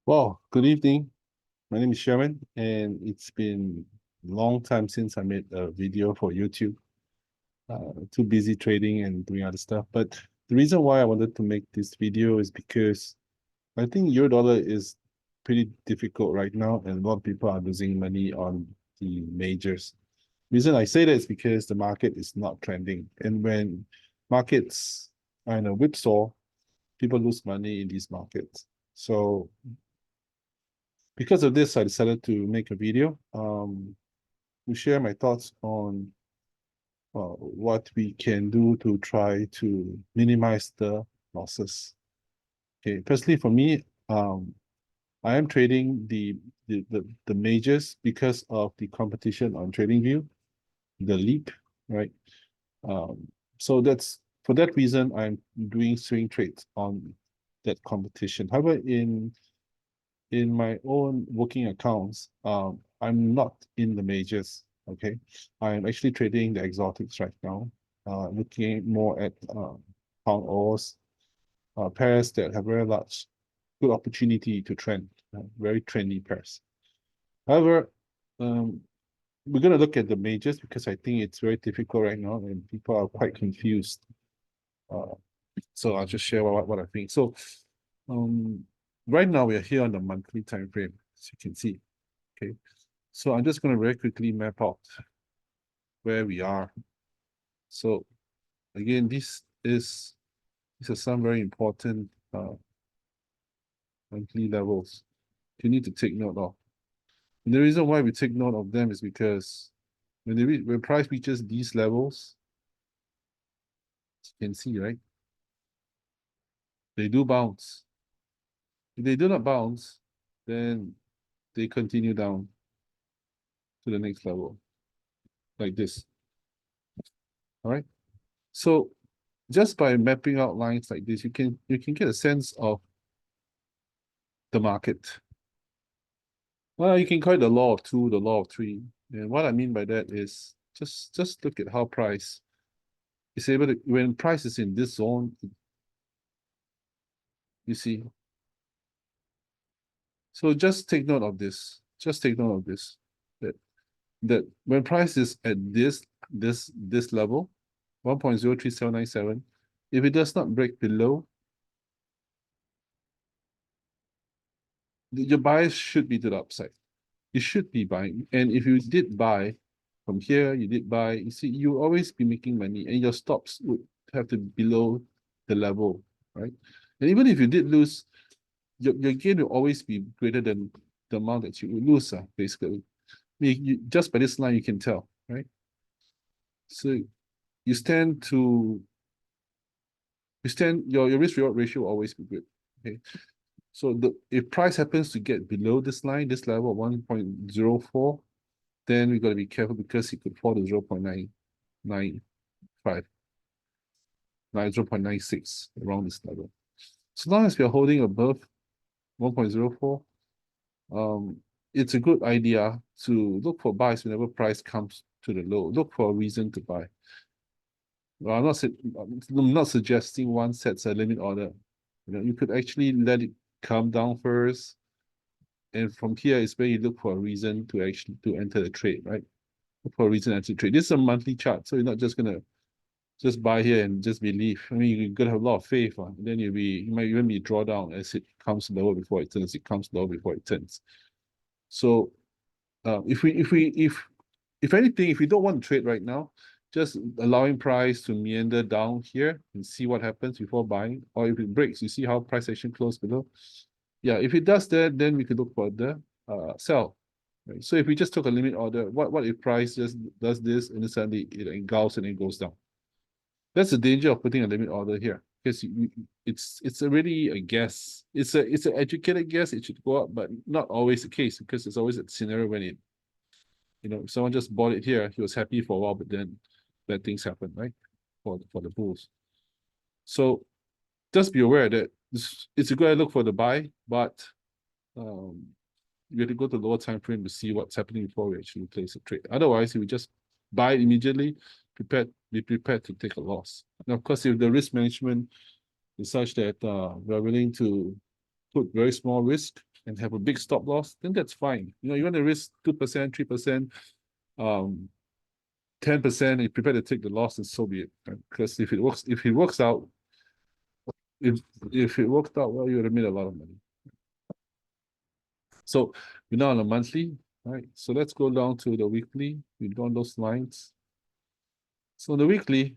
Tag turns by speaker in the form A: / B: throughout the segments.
A: Well, good evening. My name is Sherman, and it's been a long time since I made a video for YouTube. Too busy trading and doing other stuff. But the reason why I wanted to make this video is because I think euro dollar is pretty difficult right now, and a lot of people are losing money on the majors. Reason I say that is because the market is not trending, and when markets are in a whipsaw, people lose money in these markets. So because of this, I decided to make a video to share my thoughts on what we can do to try to minimize the losses. Okay, personally for me, I am trading the majors because of the competition on TradingView, the leap, right? So that's for that reason I'm doing swing trades on that competition. However, in my own working accounts, I'm not in the majors. Okay, I'm actually trading the exotics right now, looking more at pound ores, pairs that have very large, good opportunity to trend, very trendy pairs. However, um, we're going to look at the majors because I think it's very difficult right now and people are quite confused. Uh, so I'll just share what I think. So um, right now we are here on the monthly time frame, as you can see. Okay, so I'm just going to very quickly map out where we are. So again, these are some very important monthly levels you need to take note of. And the reason why we take note of them is because when price reaches these levels, you can see, right? They do bounce. If they do not bounce, then they continue down to the next level, like this. All right. So just by mapping out lines like this, you can get a sense of the market. Well, you can call it the law of two, the law of three. And what I mean by that is just look at how price is able to, when price is in this zone, you see. So just take note of this. Just take note of this. That when price is at this level, 1.03797, if it does not break below, your bias should be to the upside. You should be buying. And if you did buy from here, you did buy, you see, you always be making money and your stops would have to be below the level, right? And even if you did lose, your gain will always be greater than the amount that you would lose, basically. Just by this line, you can tell, right? So you stand to, your risk reward ratio will always be good, okay? So if price happens to get below this line, this level of 1.04, then we got to be careful because it could fall to 0.995, 0.96 around this level. So long as we are holding above 1.04, it's a good idea to look for buys whenever price comes to the low. Look for a reason to buy. Well, I'm not suggesting one sets a limit order. You could actually let it come down first, and from here is where you look for a reason to actually to enter the trade, right? Look for a reason to enter the trade. This is a monthly chart, so you're not just gonna just buy here and just believe. I mean, you gotta have a lot of faith, and then you might even be drawdown as it comes lower before it turns. It comes lower before it turns. So, if anything, if you don't want to trade right now, just allowing price to meander down here and see what happens before buying, or if it breaks, you see how price action closed below. Yeah, if it does that, then we could look for the sell. Right? So if we just took a limit order, what if price just does this and then suddenly it engulfs and it goes down? That's the danger of putting a limit order here, because it's already a guess. It's an educated guess. It should go up, but not always the case, because it's always a scenario when if someone just bought it here, he was happy for a while, but then bad things happen, right? For the bulls. So just be aware that it's a good idea to look for the buy, but you have to go to the lower time frame to see what's happening before we actually place a trade. Otherwise, if we just buy immediately, be prepared to take a loss. And of course, if the risk management is such that we are willing to put very small risk, and have a big stop loss, then that's fine. You know, you want to risk 2%, 3%, 10%, and prepare to take the loss, and so be it. Right? Because if it works out, if if it worked out well, you would have made a lot of money. So we're now on a monthly, right? So let's go down to the weekly. We've drawn those lines. So the weekly,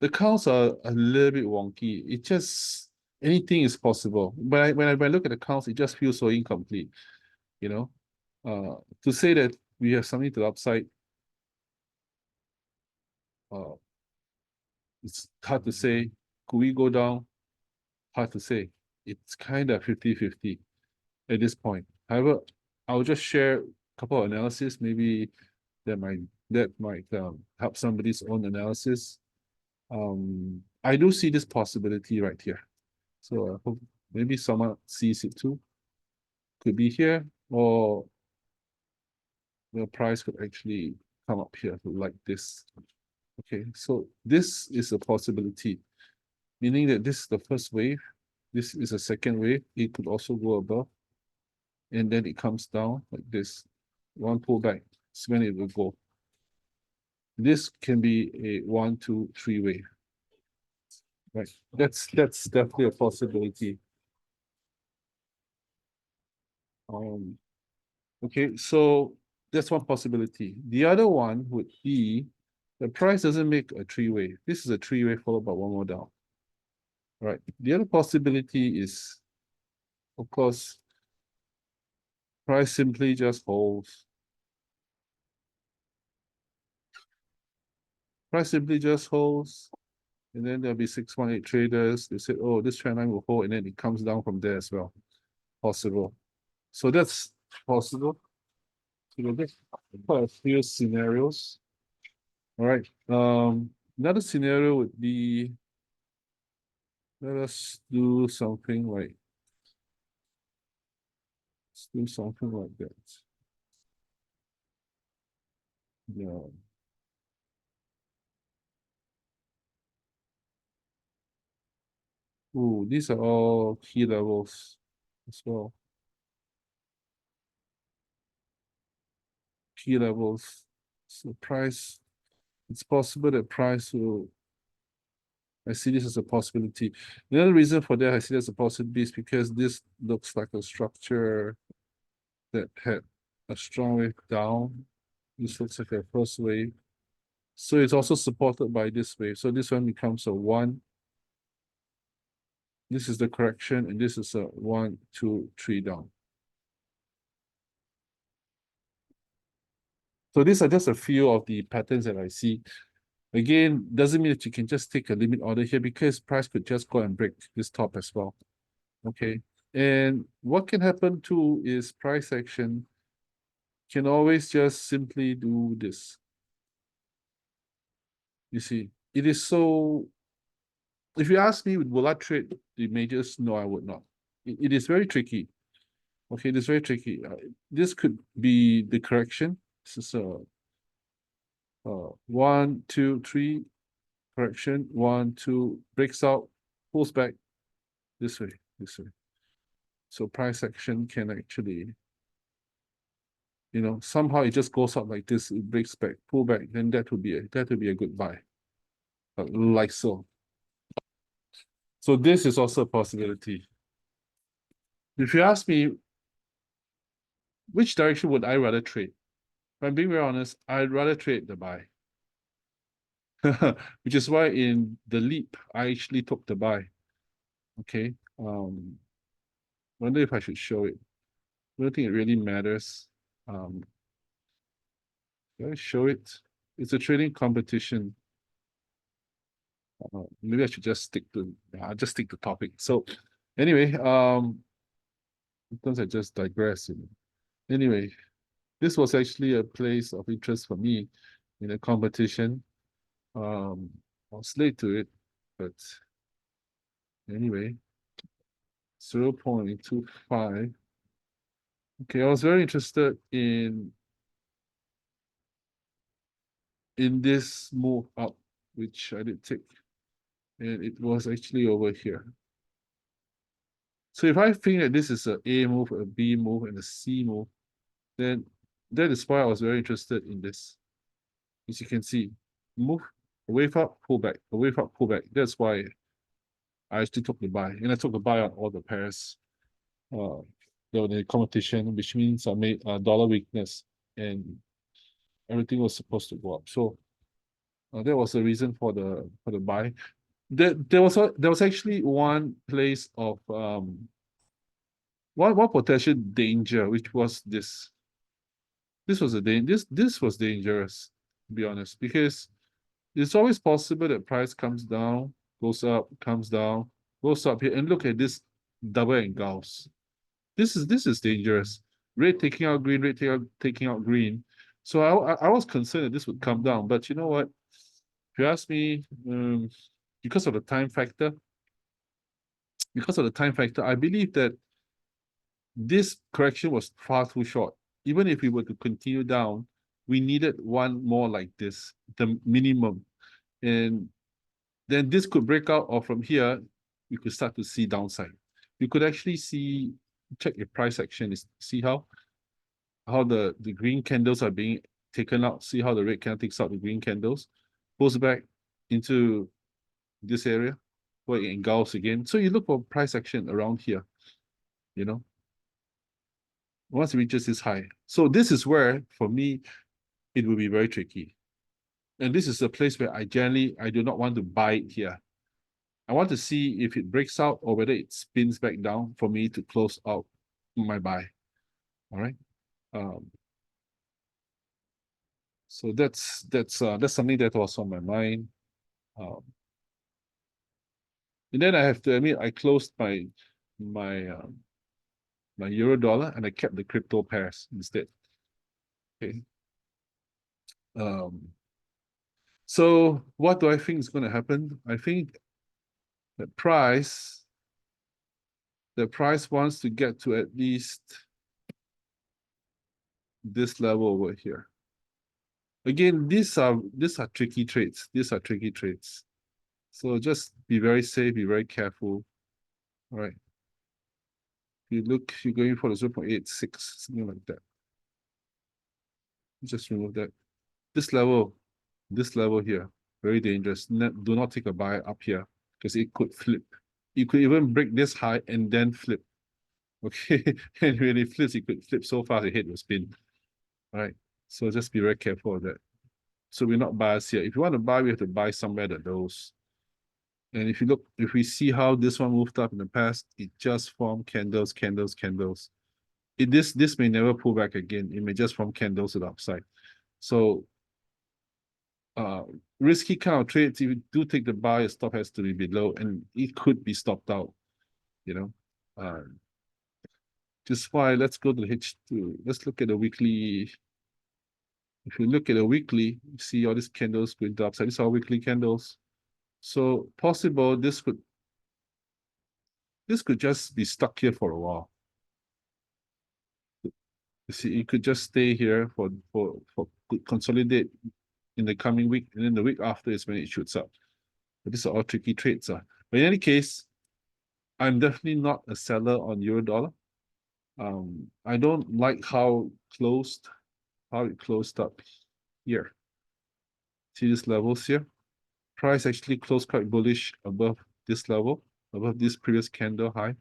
A: the counts are a little bit wonky. It just anything is possible. But when I look at the counts, it just feels so incomplete. You know, to say that we have something to the upside, uh, it's hard to say. Could we go down? Hard to say. It's kind of 50-50 at this point. However, I'll just share a couple of analysis. Maybe that might help somebody's own analysis. I do see this possibility right here. So I hope maybe someone sees it too. Could be here, or the price could actually come up here like this. Okay, so this is a possibility, meaning that this is the first wave, this is a second wave. It could also go above, and then it comes down like this. One pullback is when it will go. This can be a 1, 2, 3 wave. Right. That's definitely a possibility. Okay, so that's one possibility. The other one would be the price doesn't make a three-way. This is a three-way followed by one more down. Right. The other possibility is, of course, price simply just holds. Price simply just holds, and then there'll be 618 traders. They say, oh, this trend line will hold, and then it comes down from there as well. Possible. So that's possible. So there's quite a few scenarios. All right. Another scenario would be, let us do something like, let's do something like that. Yeah. Ooh, these are all key levels as well. Key levels. So price, it's possible that price will, I see this as a possibility. The other reason for that I see as a possibility is because this looks like a structure that had a strong wave down. This looks like a first wave. So it's also supported by this wave. So this one becomes a 1. This is the correction, and this is a 1, 2, 3 down. So these are just a few of the patterns that I see. Again, doesn't mean that you can just take a limit order here, because price could just go and break this top as well. Okay. And what can happen too is price action can always just simply do this. You see, it is so, if you ask me, will I trade the majors? No, I would not. It is very tricky. Okay, it is very tricky. This could be the correction. This is a 1, 2, 3 correction. 1, 2 breaks out, pulls back this way, this way. So price action can actually, you know, somehow it just goes out like this, it breaks back, pull back, then that would be a good buy, like so. So this is also a possibility. If you ask me, which direction would I rather trade? If I'm being very honest, I'd rather trade the buy. Which is why in the leap, I actually took the buy. Okay. Wonder if I should show it. I don't think it really matters. Can I show it? It's a trading competition. Maybe I should just stick to, I'll just stick to topic. So anyway, sometimes I just digress. Anyway, this was actually a place of interest for me in a competition. I was late to it, but anyway, 0.25. Okay, I was very interested in this move up, which I did take, and it was actually over here. So if I think that this is a A move, a B move, and a C move, then that is why I was very interested in this. As you can see, move, a wave up, pull back, a wave up, pull back. That's why I actually took the buy. And I took the buy on all the pairs. The competition, which means I made dollar weakness and everything was supposed to go up. So that was the reason for the buy. There was actually one place of one potential danger, which was this. This was this was dangerous, to be honest, because it's always possible that price comes down, goes up, comes down, goes up here, and look at this double engulfs. This is dangerous. Red taking out green, red taking out green. So I was concerned that this would come down, but you know what? If you ask me, because of the time factor, I believe that this correction was far too short. Even if we were to continue down, we needed one more like this, the minimum. And then this could break out, or from here, we could start to see downside. You could actually see, check your price action, see how the green candles are being taken out. See how the red candle takes out the green candles, goes back into this area, where it engulfs again. So you look for price action around here, you know, once it reaches this high. So this is where, for me, it will be very tricky. And this is a place where I do not want to buy it here. I want to see if it breaks out or whether it spins back down for me to close out my buy. All right. So that's something that was on my mind. And then I have to admit, I closed my my euro dollar and I kept the crypto pairs instead. Okay. So what do I think is going to happen? I think the price wants to get to at least this level over here. Again, these are tricky trades. These are tricky trades. So just be very safe, be very careful. All right. You look, you're going for the 0.86, something like that. Just remove that. This level here, very dangerous. Do not take a buy up here because it could flip. You could even break this high and then flip. Okay. And when it flips, it could flip so fast the head will spin. All right. So just be very careful of that. So we're not biased here. If you want to buy, we have to buy somewhere that those. And if you look, if we see how this one moved up in the past, it just formed candles, candles, candles. This may never pull back again. It may just form candles to the upside. So risky kind of trades, if you do take the buy, your stop has to be below and it could be stopped out, you know. Just why let's go to the H2. Let's look at the weekly. If you look at the weekly, you see all these candles going to the upside. These are weekly candles. So possible this could just be stuck here for a while. You see, it could just stay here for consolidate in the coming week, and then the week after is when it shoots up. But these are all tricky trades. But in any case, I'm definitely not a seller on euro dollar. I don't like how it closed up here. See these levels here? Price actually closed quite bullish above this level, above this previous candle high.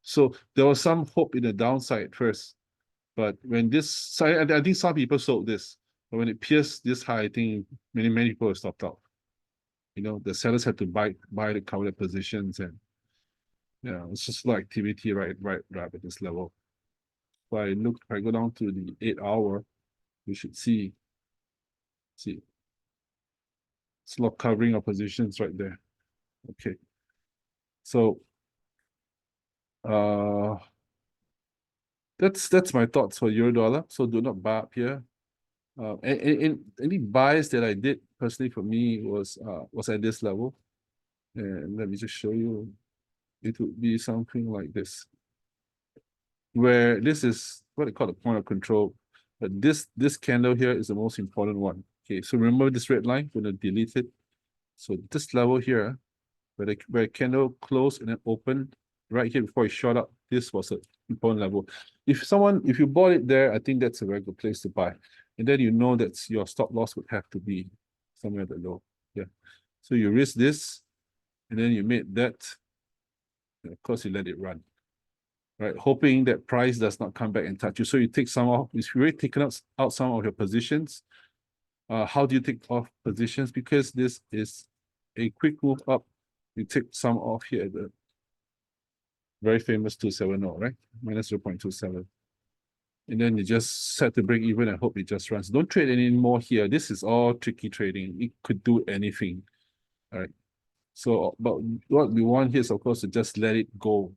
A: So there was some hope in the downside first. But when this, so I think some people sold this. But when it pierced this high, I think many people have stopped out. You know, the sellers had to buy the covered positions, and yeah, it's just like activity right at this level. If I go down to the 8-hour, we should see it's a lot covering of positions right there. Okay. So that's my thoughts for euro dollar. So do not buy up here. And any buys that I did personally for me was at this level. And let me just show you. It would be something like this, where this is what they call the point of control. But this candle here is the most important one. Okay, so remember this red line, I'm gonna delete it. So this level here where candle closed and then opened right here before it shot up. This was a important level. If you bought it there, I think that's a very good place to buy. And then you know that your stop loss would have to be somewhere at the low. Yeah. So you risk this, and then you made that. And of course, you let it run. Right, hoping that price does not come back and touch you. So you take some off. If you've already taken out some of your positions, how do you take off positions? Because this is a quick move up. You take some off here at the very famous 270, right? Minus 0.27. And then you just set the break even and hope it just runs. Don't trade anymore here. This is all tricky trading. It could do anything. All right. So, but what we want here is, of course, to just let it go.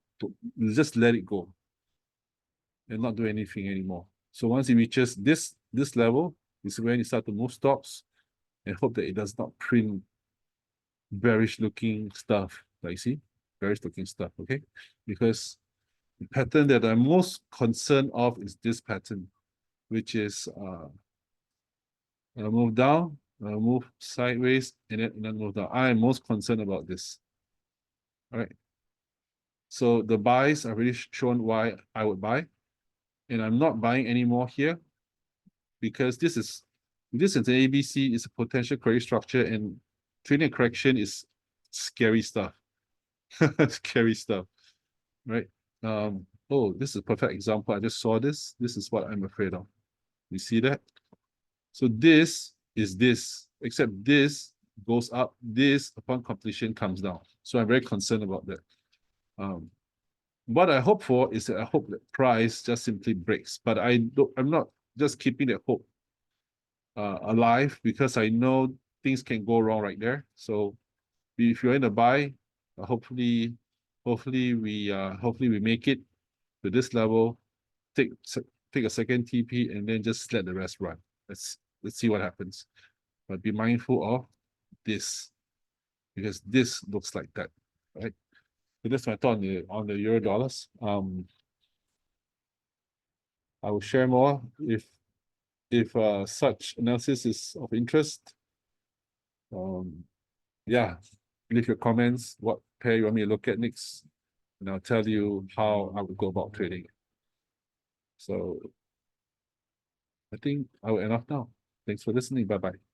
A: Just let it go and not do anything anymore. So once it reaches this level, is when you start to move stops and hope that it does not print bearish looking stuff. Like you see, bearish looking stuff, okay? Because the pattern that I'm most concerned of is this pattern, which is I'll move down, I'll move sideways, and then move down. I am most concerned about this. All right. So the buys are already shown why I would buy, and I'm not buying anymore here because this is an ABC, is a potential credit structure, and trading a correction is scary stuff. Scary stuff, right? Oh, this is a perfect example. I just saw this. This is what I'm afraid of. You see that? So this is this, except this goes up, this upon completion comes down. So I'm very concerned about that. What I hope for is that I hope that price just simply breaks, but I'm not just keeping that hope alive because I know things can go wrong right there. So if you're in a buy, hopefully we make it to this level, take a second TP and then just let the rest run. Let's see what happens. But be mindful of this because this looks like that, right? So that's my thought on the euro dollars. I will share more if such analysis is of interest. Yeah, leave your comments. What pair you want me to look at next, and I'll tell you how I would go about trading. So I think I will end off now. Thanks for listening. Bye bye.